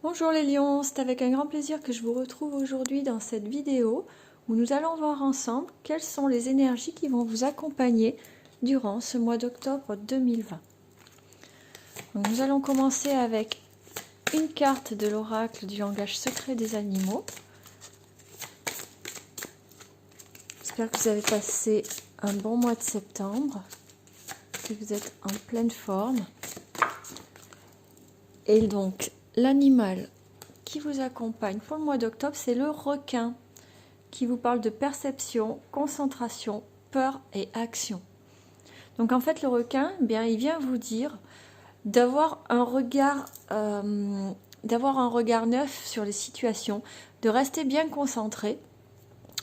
Bonjour les lions, c'est avec un grand plaisir que je vous retrouve aujourd'hui dans cette vidéo où nous allons voir ensemble quelles sont les énergies qui vont vous accompagner durant ce mois d'octobre 2020. Donc, nous allons commencer avec une carte de l'oracle du langage secret des animaux. J'espère que vous avez passé un bon mois de septembre, que vous êtes en pleine forme. Et donc, l'animal qui vous accompagne pour le mois d'octobre, c'est le requin, qui vous parle de perception, concentration, peur et action. Donc en fait, le requin, eh bien, il vient vous dire d'avoir un regard neuf sur les situations, de rester bien concentré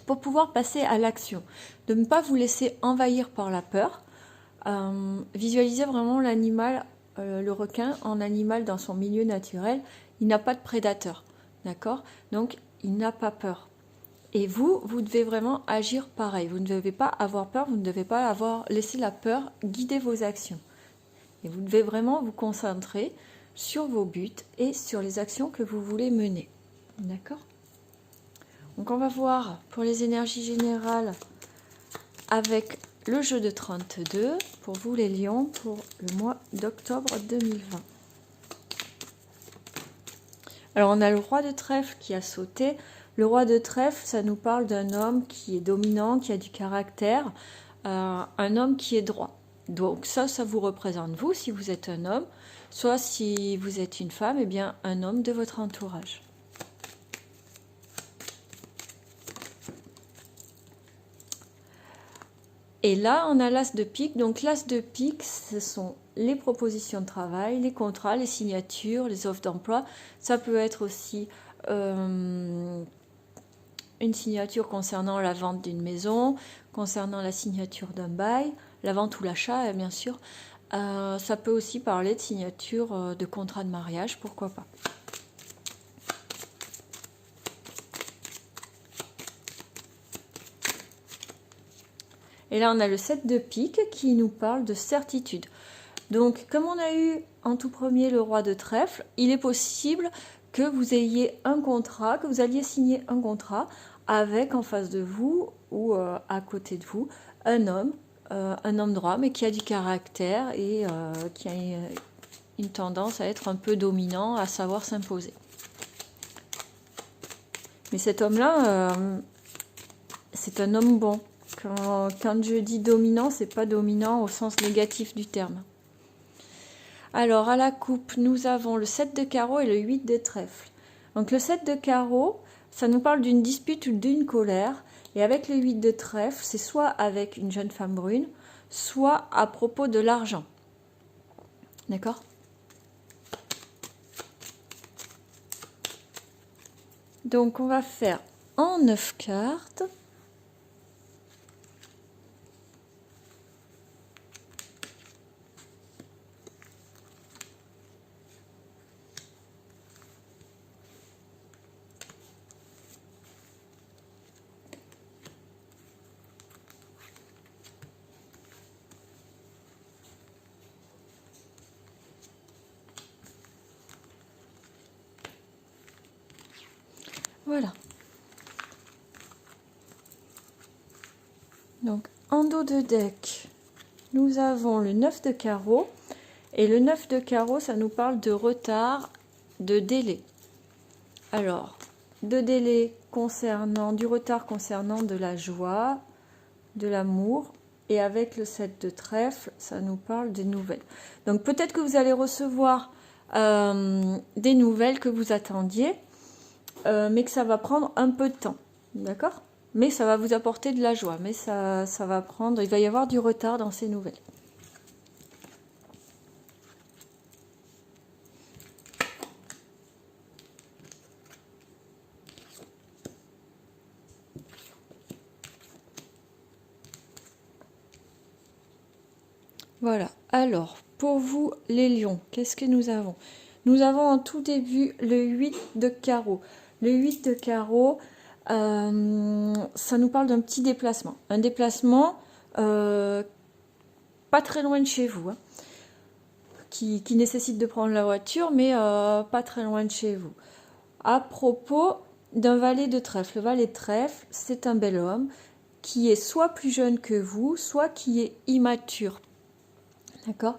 pour pouvoir passer à l'action, de ne pas vous laisser envahir par la peur. Visualisez vraiment l'animal, le requin, en animal dans son milieu naturel. Il n'a pas de prédateur, d'accord? Donc il n'a pas peur. Et vous devez vraiment agir pareil. Vous ne devez pas avoir peur, vous ne devez pas laisser la peur guider vos actions. Et vous devez vraiment vous concentrer sur vos buts et sur les actions que vous voulez mener. D'accord? Donc on va voir pour les énergies générales avec le jeu de 32 pour vous les lions pour le mois d'octobre 2020. Alors on a le roi de trèfle qui a sauté. Le roi de trèfle, ça nous parle d'un homme qui est dominant, qui a du caractère, un homme qui est droit. Donc ça vous représente vous, si vous êtes un homme, soit si vous êtes une femme, eh bien un homme de votre entourage. Et là, on a l'as de pique. Donc l'as de pique, ce sont les propositions de travail, les contrats, les signatures, les offres d'emploi. Ça peut être aussi une signature concernant la vente d'une maison, concernant la signature d'un bail, la vente ou l'achat, bien sûr. Ça peut aussi parler de signature de contrat de mariage, pourquoi pas. Et là, on a le 7 de pique qui nous parle de certitude. Donc, comme on a eu en tout premier le roi de trèfle, il est possible que vous ayez un contrat, que vous alliez signer un contrat avec en face de vous ou à côté de vous un homme droit, mais qui a du caractère et qui a une tendance à être un peu dominant, à savoir s'imposer. Mais cet homme-là, c'est un homme bon. Quand je dis dominant, c'est pas dominant au sens négatif du terme. Alors, à la coupe, nous avons le 7 de carreau et le 8 de trèfle. Donc, le 7 de carreau, ça nous parle d'une dispute ou d'une colère. Et avec le 8 de trèfle, c'est soit avec une jeune femme brune, soit à propos de l'argent. D'accord? Donc, on va faire en 9 cartes. Voilà. Donc, en dos de deck, nous avons le 9 de carreau. Et le 9 de carreau, ça nous parle de retard, de délai. Alors, de délai concernant, du retard concernant de la joie, de l'amour. Et avec le 7 de trèfle, ça nous parle des nouvelles. Donc, peut-être que vous allez recevoir des nouvelles que vous attendiez, mais que ça va prendre un peu de temps. D'accord? Mais ça va vous apporter de la joie. Mais ça va prendre... Il va y avoir du retard dans ces nouvelles. Voilà. Alors, pour vous, les lions, qu'est-ce que nous avons? Nous avons en tout début le 8 de carreau. Le 8 de carreau, ça nous parle d'un petit déplacement. Un déplacement pas très loin de chez vous, hein, qui nécessite de prendre la voiture, mais pas très loin de chez vous. À propos d'un valet de trèfle. Le valet de trèfle, c'est un bel homme qui est soit plus jeune que vous, soit qui est immature. D'accord?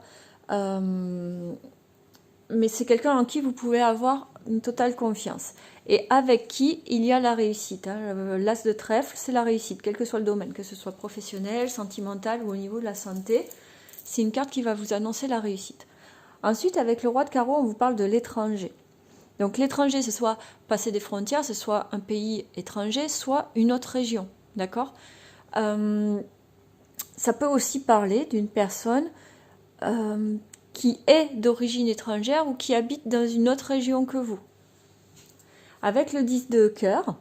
Mais c'est quelqu'un en qui vous pouvez avoir une totale confiance. Et avec qui il y a la réussite. Hein. L'as de trèfle, c'est la réussite, quel que soit le domaine, que ce soit professionnel, sentimental ou au niveau de la santé. C'est une carte qui va vous annoncer la réussite. Ensuite, avec le roi de carreau, on vous parle de l'étranger. Donc l'étranger, c'est soit passer des frontières, c'est soit un pays étranger, soit une autre région. D'accord? Ça peut aussi parler d'une personne qui est d'origine étrangère ou qui habite dans une autre région que vous. Avec le 10 de cœur,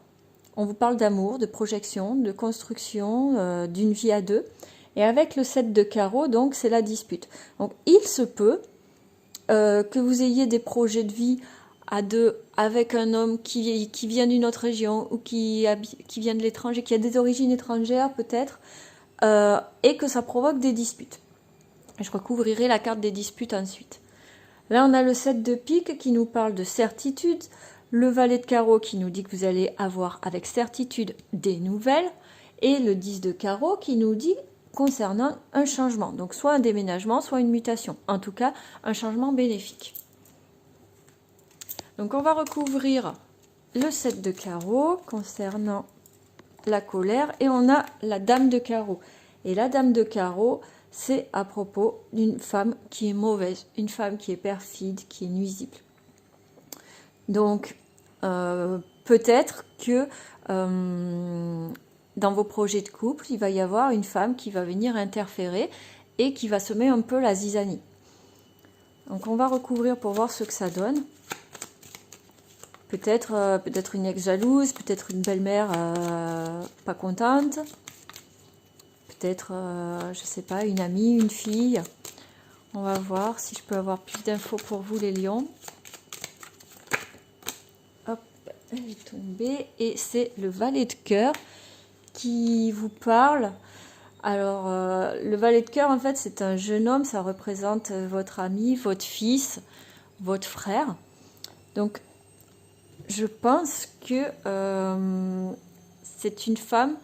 on vous parle d'amour, de projection, de construction, d'une vie à deux. Et avec le 7 de carreau, donc c'est la dispute. Donc il se peut que vous ayez des projets de vie à deux avec un homme qui vient d'une autre région ou qui vient de l'étranger, qui a des origines étrangères peut-être, et que ça provoque des disputes. Je recouvrirai la carte des disputes ensuite. Là, on a le 7 de pique qui nous parle de certitude, le valet de carreau qui nous dit que vous allez avoir avec certitude des nouvelles, et le 10 de carreau qui nous dit concernant un changement, donc soit un déménagement, soit une mutation, en tout cas un changement bénéfique. Donc on va recouvrir le 7 de carreau concernant la colère, et on a la dame de carreau. Et la dame de carreau, c'est à propos d'une femme qui est mauvaise, une femme qui est perfide, qui est nuisible. Donc, peut-être que dans vos projets de couple, il va y avoir une femme qui va venir interférer et qui va semer un peu la zizanie. Donc, on va recouvrir pour voir ce que ça donne. Peut-être une ex jalouse, peut-être une belle-mère pas contente. Peut-être, je sais pas, une amie, une fille. On va voir si je peux avoir plus d'infos pour vous, les lions. Hop, elle est tombée. Et c'est le valet de cœur qui vous parle. Alors, le valet de cœur, en fait, c'est un jeune homme. Ça représente votre ami, votre fils, votre frère. Donc, je pense que c'est une femme.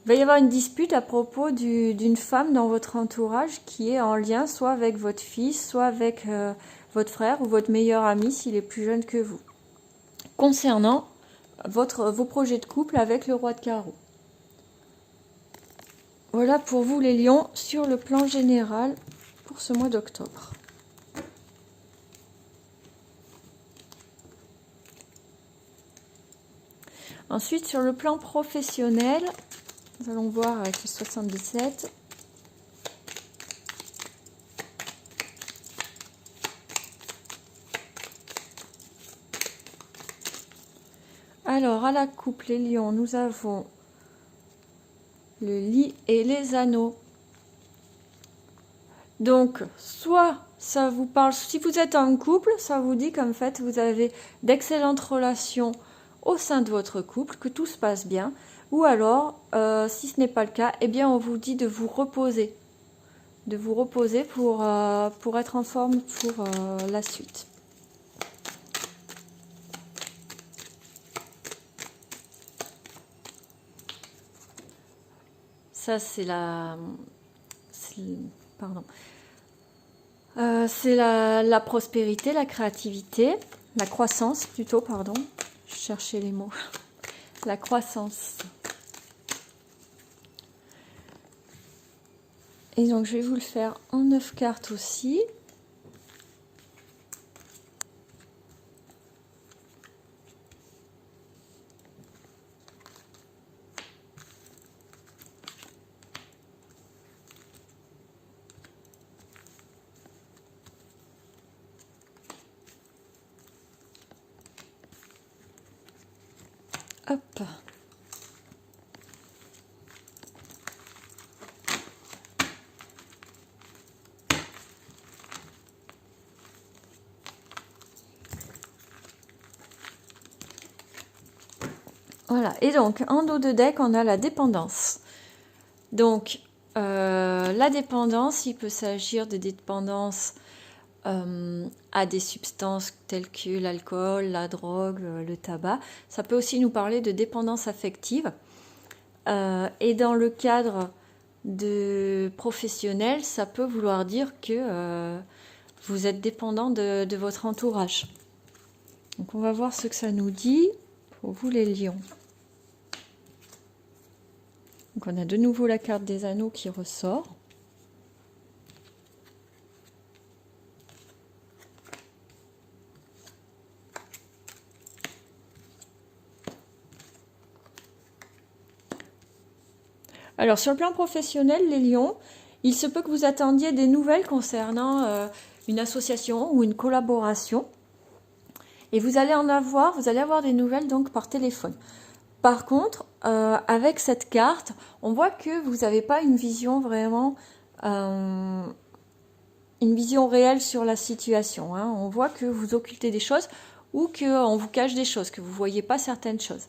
Il va y avoir une dispute à propos d'une femme dans votre entourage qui est en lien soit avec votre fils, soit avec votre frère ou votre meilleur ami s'il est plus jeune que vous. Concernant vos projets de couple avec le roi de carreau. Voilà pour vous les lions sur le plan général pour ce mois d'octobre. Ensuite, sur le plan professionnel, nous allons voir avec le 77. Alors, à la coupe, les lions, nous avons le lit et les anneaux. Donc, soit ça vous parle, si vous êtes en couple, ça vous dit qu'en fait, vous avez d'excellentes relations au sein de votre couple, que tout se passe bien. Ou alors, si ce n'est pas le cas, eh bien, on vous dit de vous reposer. De vous reposer pour être en forme pour la suite. Ça, c'est la prospérité, la créativité, la croissance plutôt, pardon. Je cherchais les mots. La croissance. Et donc, je vais vous le faire en 9 cartes aussi. Hop. Voilà, et donc en dos de deck, on a la dépendance. Donc, La dépendance, il peut s'agir de dépendance à des substances telles que l'alcool, la drogue, le tabac. Ça peut aussi nous parler de dépendance affective. Et dans le cadre de professionnel, ça peut vouloir dire que vous êtes dépendant de votre entourage. Donc on va voir ce que ça nous dit pour vous les lions. Donc on a de nouveau la carte des anneaux qui ressort. Alors sur le plan professionnel, les lions, il se peut que vous attendiez des nouvelles concernant une association ou une collaboration. Et vous allez avoir des nouvelles donc par téléphone. Par contre, avec cette carte, on voit que vous n'avez pas une vision vraiment, une vision réelle sur la situation. Hein. On voit que vous occultez des choses ou qu'on vous cache des choses, que vous ne voyez pas certaines choses.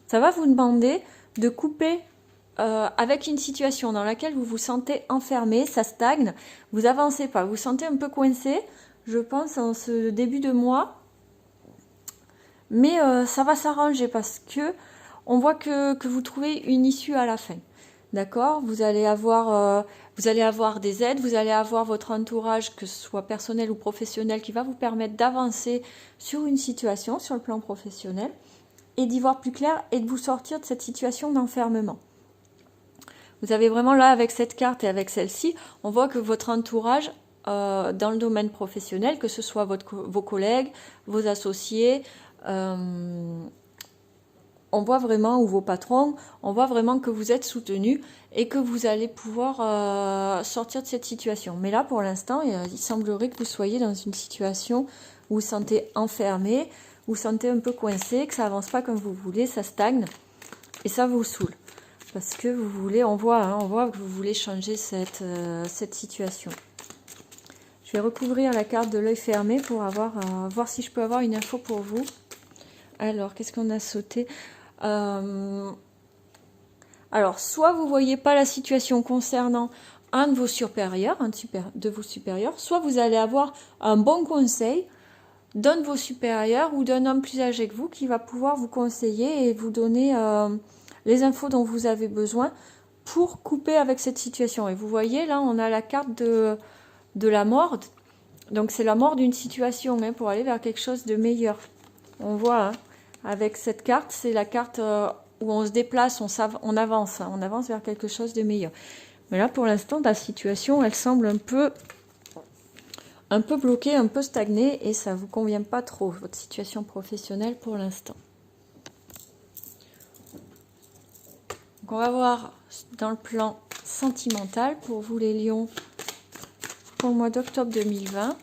Ça va vous demander de couper avec une situation dans laquelle vous vous sentez enfermé, ça stagne, vous avancez pas, vous vous sentez un peu coincé, je pense, en ce début de mois. Mais ça va s'arranger parce que on voit que vous trouvez une issue à la fin. D'accord ? Vous allez avoir des aides, vous allez avoir votre entourage, que ce soit personnel ou professionnel, qui va vous permettre d'avancer sur une situation, sur le plan professionnel, et d'y voir plus clair et de vous sortir de cette situation d'enfermement. Vous avez vraiment là, avec cette carte et avec celle-ci, on voit que votre entourage, dans le domaine professionnel, que ce soit vos collègues, vos associés, on voit vraiment, ou vos patrons, on voit vraiment que vous êtes soutenu et que vous allez pouvoir sortir de cette situation. Mais là, pour l'instant, il semblerait que vous soyez dans une situation où vous vous sentez enfermé, vous vous sentez un peu coincé, que ça avance pas comme vous voulez, ça stagne et ça vous saoule. Parce que vous voulez, on voit que vous voulez changer cette situation. Je vais recouvrir la carte de l'œil fermé pour voir si je peux avoir une info pour vous. Alors, qu'est-ce qu'on a sauté ? Alors, soit vous ne voyez pas la situation concernant un de vos supérieurs, soit vous allez avoir un bon conseil d'un de vos supérieurs ou d'un homme plus âgé que vous qui va pouvoir vous conseiller et vous donner les infos dont vous avez besoin pour couper avec cette situation. Et vous voyez, là, on a la carte de la mort. Donc, c'est la mort d'une situation pour aller vers quelque chose de meilleur. On voit, avec cette carte, c'est la carte où on se déplace, on avance. On avance vers quelque chose de meilleur. Mais là, pour l'instant, la situation, elle semble un peu bloquée, un peu stagnée, et ça ne vous convient pas trop, votre situation professionnelle pour l'instant. Donc, on va voir dans le plan sentimental pour vous les lions pour le mois d'octobre 2020.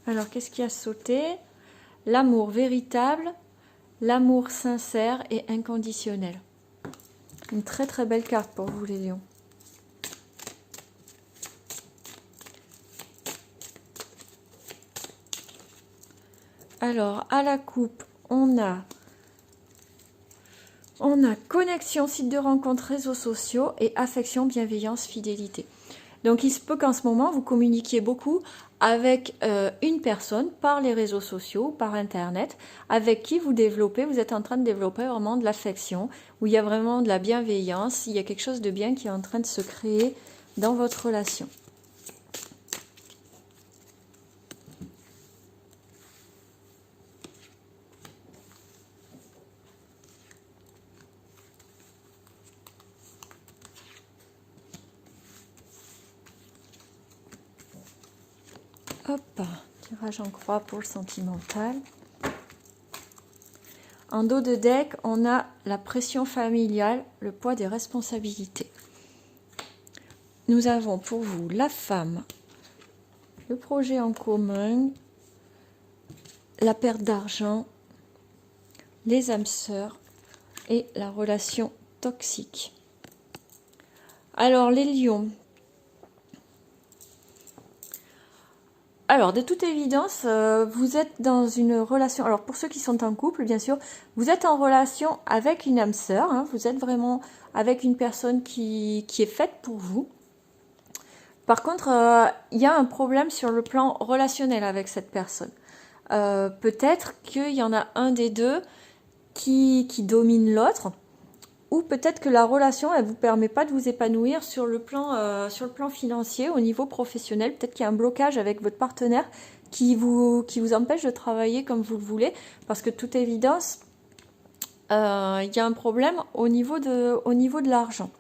Alors, qu'est-ce qui a sauté ? L'amour véritable, l'amour sincère et inconditionnel. Une très très belle carte pour vous les lions. Alors, à la coupe, on a connexion, site de rencontre, réseaux sociaux et affection, bienveillance, fidélité. Donc, il se peut qu'en ce moment, vous communiquiez beaucoup avec une personne par les réseaux sociaux, par Internet, avec qui vous êtes en train de développer vraiment de l'affection, où il y a vraiment de la bienveillance, il y a quelque chose de bien qui est en train de se créer dans votre relation. Hop, tirage en croix pour le sentimental. En dos de deck, on a la pression familiale, le poids des responsabilités. Nous avons pour vous la femme, le projet en commun, la perte d'argent, les âmes sœurs et la relation toxique. Alors les lions. Alors, de toute évidence, vous êtes dans une relation... Alors, pour ceux qui sont en couple, bien sûr, vous êtes en relation avec une âme sœur. Hein, vous êtes vraiment avec une personne qui est faite pour vous. Par contre, il y a un problème sur le plan relationnel avec cette personne. Peut-être qu'il y en a un des deux qui domine l'autre. Ou peut-être que la relation, elle ne vous permet pas de vous épanouir sur le plan financier, au niveau professionnel. Peut-être qu'il y a un blocage avec votre partenaire qui vous empêche de travailler comme vous le voulez. Parce que de toute évidence, il y a un problème au niveau de l'argent.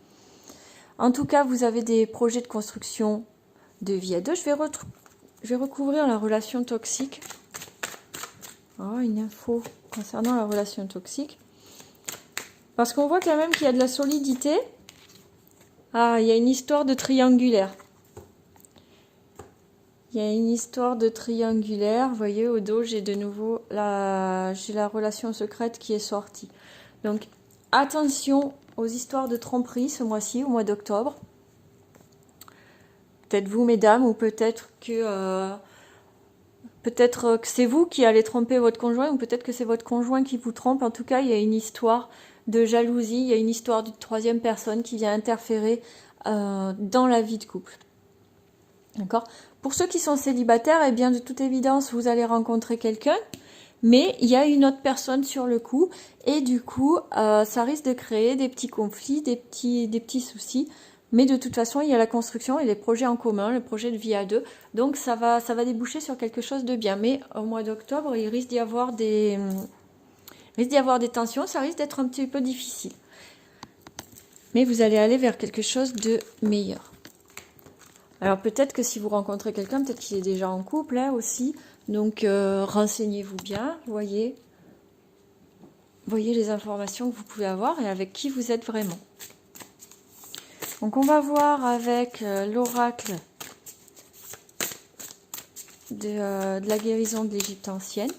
En tout cas, vous avez des projets de construction de vie à deux. Je vais recouvrir la relation toxique. Oh, une info concernant la relation toxique. Parce qu'on voit quand même qu'il y a de la solidité. Ah, il y a une histoire de triangulaire. Il y a une histoire de triangulaire. Vous voyez, au dos, j'ai de nouveau la relation secrète qui est sortie. Donc, attention aux histoires de tromperie ce mois-ci, au mois d'octobre. Peut-être vous, mesdames, ou peut-être que c'est vous qui allez tromper votre conjoint, ou peut-être que c'est votre conjoint qui vous trompe. En tout cas, il y a une histoire de jalousie, il y a une histoire d'une troisième personne qui vient interférer dans la vie de couple. D'accord ? Pour ceux qui sont célibataires, eh bien, de toute évidence, vous allez rencontrer quelqu'un, mais il y a une autre personne sur le coup, et du coup, ça risque de créer des petits conflits, des petits soucis. Mais de toute façon, il y a la construction et les projets en commun, le projet de vie à deux. Donc, ça va déboucher sur quelque chose de bien. Mais au mois d'octobre, il risque d'y avoir des tensions. Ça risque d'être un petit peu difficile. Mais vous allez aller vers quelque chose de meilleur. Alors, peut-être que si vous rencontrez quelqu'un, peut-être qu'il est déjà en couple hein, aussi. Donc, renseignez-vous bien. Voyez les informations que vous pouvez avoir et avec qui vous êtes vraiment. Donc on va voir avec l'oracle de la guérison de l'Égypte ancienne.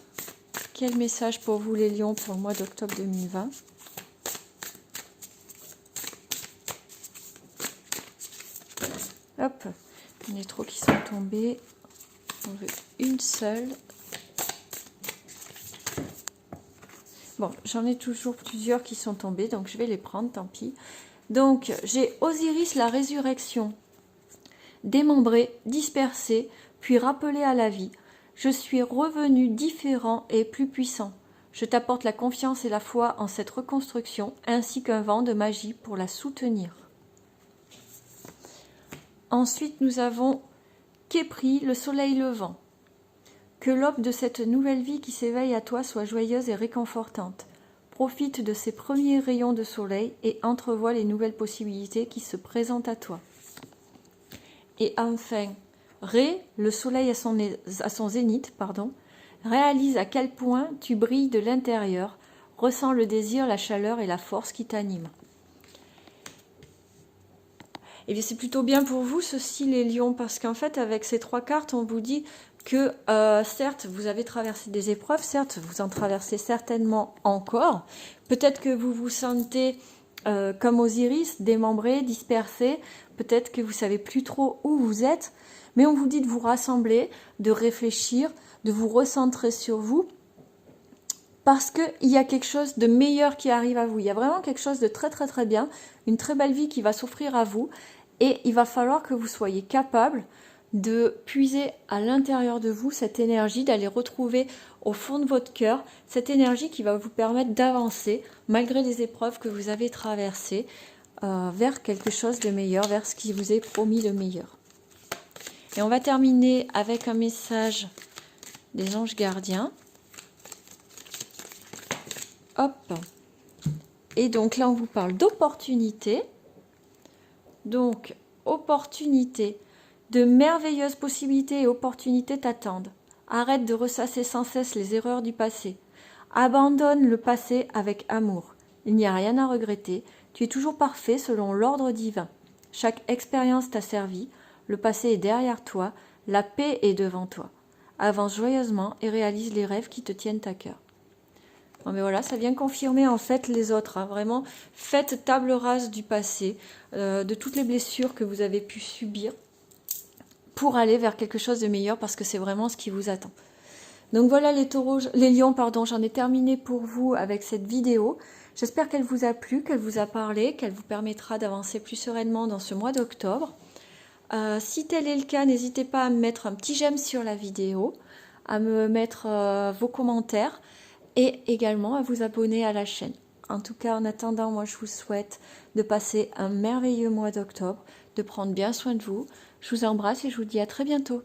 Quel message pour vous les lions pour le mois d'octobre 2020 ? Hop, il y en a trop qui sont tombés. On veut une seule. Bon, j'en ai toujours plusieurs qui sont tombés, donc je vais les prendre, tant pis. Donc, j'ai Osiris, la résurrection, démembré, dispersé, puis rappelé à la vie. Je suis revenu différent et plus puissant. Je t'apporte la confiance et la foi en cette reconstruction, ainsi qu'un vent de magie pour la soutenir. Ensuite, nous avons Képri, le soleil levant. Que l'aube de cette nouvelle vie qui s'éveille à toi soit joyeuse et réconfortante. Profite de ces premiers rayons de soleil et entrevois les nouvelles possibilités qui se présentent à toi. Et enfin, Ré, le soleil à son zénith, réalise à quel point tu brilles de l'intérieur, ressens le désir, la chaleur et la force qui t'animent. Et bien c'est plutôt bien pour vous ceci les lions, parce qu'en fait avec ces trois cartes on vous dit que certes vous avez traversé des épreuves, certes vous en traversez certainement encore, peut-être que vous vous sentez comme Osiris, démembré, dispersé, peut-être que vous savez plus trop où vous êtes, mais on vous dit de vous rassembler, de réfléchir, de vous recentrer sur vous, parce qu'il y a quelque chose de meilleur qui arrive à vous. Il y a vraiment quelque chose de très très très bien, une très belle vie qui va s'offrir à vous, et il va falloir que vous soyez capable de puiser à l'intérieur de vous cette énergie, d'aller retrouver au fond de votre cœur cette énergie qui va vous permettre d'avancer malgré les épreuves que vous avez traversées vers quelque chose de meilleur, vers ce qui vous est promis de meilleur. Et on va terminer avec un message des anges gardiens. Hop. Et donc là on vous parle d'opportunités. Donc opportunités. De merveilleuses possibilités et opportunités t'attendent. Arrête de ressasser sans cesse les erreurs du passé. Abandonne le passé avec amour. Il n'y a rien à regretter. Tu es toujours parfait selon l'ordre divin. Chaque expérience t'a servi. Le passé est derrière toi. La paix est devant toi. Avance joyeusement et réalise les rêves qui te tiennent à cœur. Non mais voilà, ça vient confirmer en fait les autres. Hein. Vraiment, faites table rase du passé, de toutes les blessures que vous avez pu subir. pour aller vers quelque chose de meilleur parce que c'est vraiment ce qui vous attend. Donc voilà les taureaux, les lions, pardon, j'en ai terminé pour vous avec cette vidéo. J'espère qu'elle vous a plu, qu'elle vous a parlé, qu'elle vous permettra d'avancer plus sereinement dans ce mois d'octobre. Si tel est le cas, n'hésitez pas à me mettre un petit j'aime sur la vidéo, à me mettre vos commentaires et également à vous abonner à la chaîne. En tout cas, en attendant, moi je vous souhaite de passer un merveilleux mois d'octobre, de prendre bien soin de vous. Je vous embrasse et je vous dis à très bientôt.